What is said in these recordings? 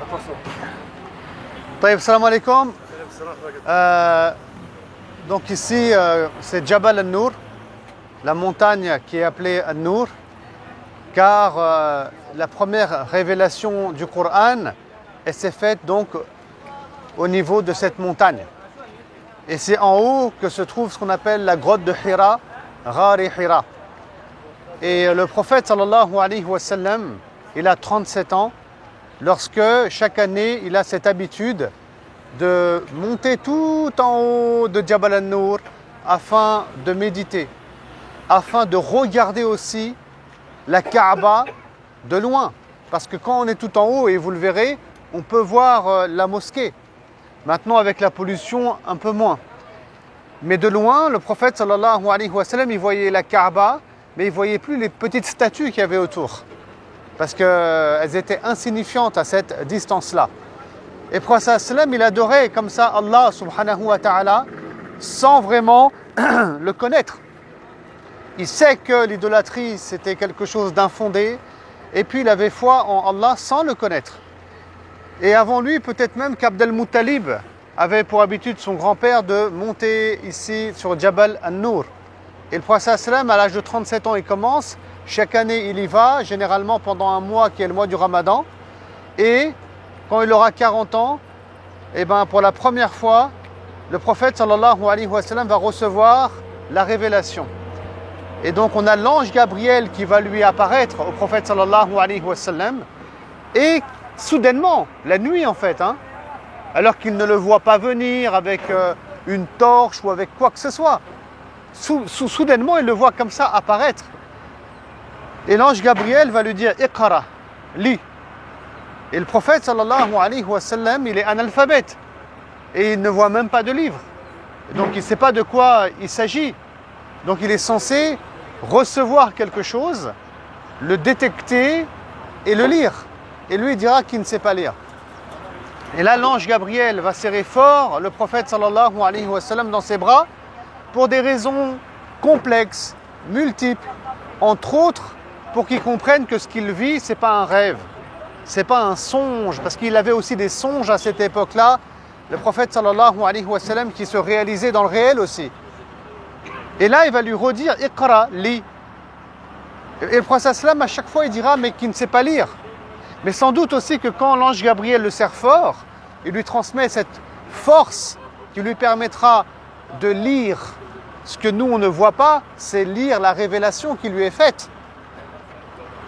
Attention. طيب, salam alaikum. Donc ici, c'est Jabal al-Nour, la montagne qui est appelée al-Nour, car la première révélation du Coran, elle s'est faite donc au niveau de cette montagne. Et c'est en haut que se trouve ce qu'on appelle la grotte de Hira, Ghari Hira. Et le prophète sallallahu alayhi wa sallam, il a 37 ans, lorsque chaque année, il a cette habitude de monter tout en haut de Jabal al-Nour afin de méditer, afin de regarder aussi la Kaaba de loin. Parce que quand on est tout en haut, et vous le verrez, on peut voir la mosquée. Maintenant, avec la pollution, un peu moins. Mais de loin, le prophète sallallahu alayhi wa sallam, il voyait la Kaaba, mais il ne voyait plus les petites statues qu'il y avait autour. Parce qu'elles étaient insignifiantes à cette distance-là. Et le prophète sallam, il adorait comme ça Allah subhanahu wa ta'ala, sans vraiment le connaître. Il sait que l'idolâtrie, c'était quelque chose d'infondé, et puis il avait foi en Allah sans le connaître. Et avant lui, peut-être même qu'Abd al-Muttalib avait pour habitude son grand-père de monter ici sur Jabal al-Nour. Et le prophète sallam, à l'âge de 37 ans, il commence. Chaque année, il y va, généralement pendant un mois qui est le mois du Ramadan. Et quand il aura 40 ans, et ben pour la première fois, le prophète sallallahu alayhi wa sallam va recevoir la révélation. Et donc on a l'ange Gabriel qui va lui apparaître au prophète sallallahu alayhi wa sallam. Et soudainement, la nuit en fait, alors qu'il ne le voit pas venir avec une torche ou avec quoi que ce soit. Soudainement, il le voit comme ça apparaître. Et l'ange Gabriel va lui dire « Iqra, lis ». Et le prophète sallallahu alayhi wa sallam, il est analphabète. Et il ne voit même pas de livre. Donc il ne sait pas de quoi il s'agit. Donc il est censé recevoir quelque chose, le détecter et le lire. Et lui, il dira qu'il ne sait pas lire. Et là, l'ange Gabriel va serrer fort le prophète sallallahu alayhi wa sallam dans ses bras pour des raisons complexes, multiples, entre autres, pour qu'il comprenne que ce qu'il vit, ce n'est pas un rêve, ce n'est pas un songe, parce qu'il avait aussi des songes à cette époque-là, le prophète sallallahu alayhi wa sallam, qui se réalisait dans le réel aussi. Et là, il va lui redire « Iqra, lis ». Et le prophète sallam, à chaque fois, il dira « mais qu'il ne sait pas lire ». Mais sans doute aussi que quand l'ange Gabriel le serre fort, il lui transmet cette force qui lui permettra de lire ce que nous, on ne voit pas, c'est lire la révélation qui lui est faite.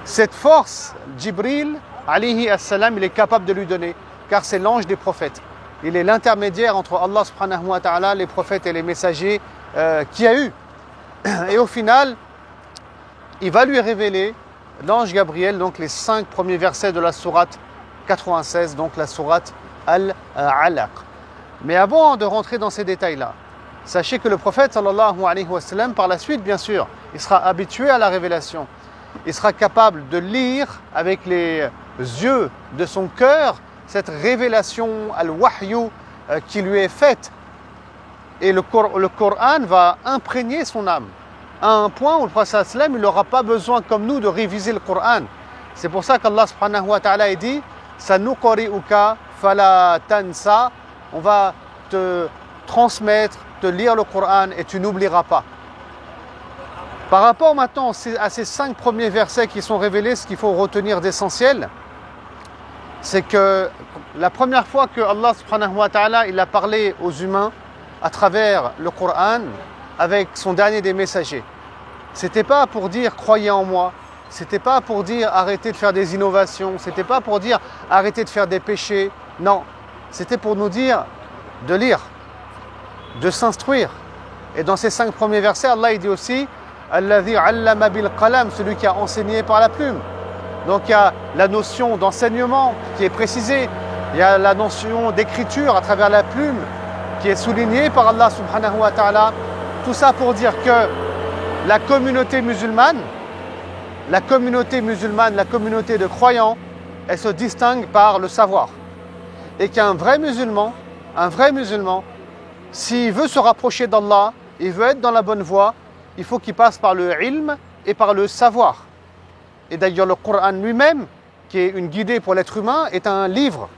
Cette force, Jibril, alayhi as-salam, il est capable de lui donner, car c'est l'ange des prophètes. Il est l'intermédiaire entre Allah subhanahu wa ta'ala, les prophètes et les messagers qu'il y a eu. Et au final, il va lui révéler, l'ange Gabriel, donc les 5 premiers versets de la sourate 96, donc la sourate Al-Alaq. Mais avant de rentrer dans ces détails-là, sachez que le prophète sallallahu alayhi wa sallam, par la suite, bien sûr, il sera habitué à la révélation. Il sera capable de lire avec les yeux de son cœur cette révélation al-wahyu qui lui est faite. Et le Coran va imprégner son âme à un point où le prophète sallam, il n'aura pas besoin comme nous de réviser le Coran. C'est pour ça qu'Allah subhanahu wa ta'ala dit « Sanuqari'uka fala tansa » on va te transmettre, te lire le Coran et tu n'oublieras pas. Par rapport maintenant à ces 5 premiers versets qui sont révélés, ce qu'il faut retenir d'essentiel, c'est que la première fois que Allah subhanahu wa ta'ala, il a parlé aux humains à travers le Coran avec son dernier des messagers, c'était pas pour dire croyez en moi, c'était pas pour dire arrêtez de faire des innovations, c'était pas pour dire arrêtez de faire des péchés, non, c'était pour nous dire de lire, de s'instruire. Et dans ces 5 premiers versets, Allah il dit aussi Alladhi allama bil qalam, celui qui a enseigné par la plume. Donc il y a la notion d'enseignement qui est précisée, il y a la notion d'écriture à travers la plume qui est soulignée par Allah subhanahu wa ta'ala. Tout ça pour dire que la communauté musulmane, la communauté de croyants, elle se distingue par le savoir. Et qu'un vrai musulman, s'il veut se rapprocher d'Allah, il veut être dans la bonne voie, il faut qu'il passe par le ilm et par le savoir. Et d'ailleurs le Coran lui-même, qui est une guidée pour l'être humain, est un livre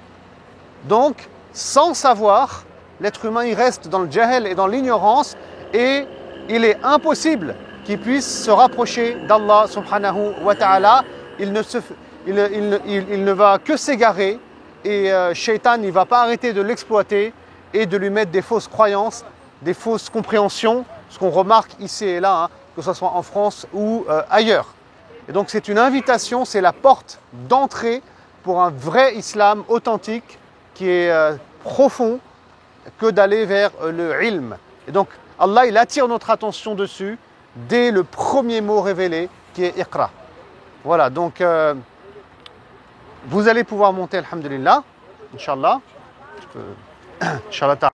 Donc, sans savoir, l'être humain il reste dans le jahel et dans l'ignorance et il est impossible qu'il puisse se rapprocher d'Allah subhanahu wa ta'ala. Il ne va que s'égarer et Shaitan il ne va pas arrêter de l'exploiter et de lui mettre des fausses croyances, des fausses compréhensions, ce qu'on remarque ici et là, hein, que ce soit en France ou ailleurs. Et donc c'est une invitation, c'est la porte d'entrée pour un vrai islam authentique qui est profond que d'aller vers le ilm. Et donc Allah il attire notre attention dessus dès le premier mot révélé qui est Iqra. Voilà, donc vous allez pouvoir monter, alhamdulillah, Inch'Allah. Inch'Allah.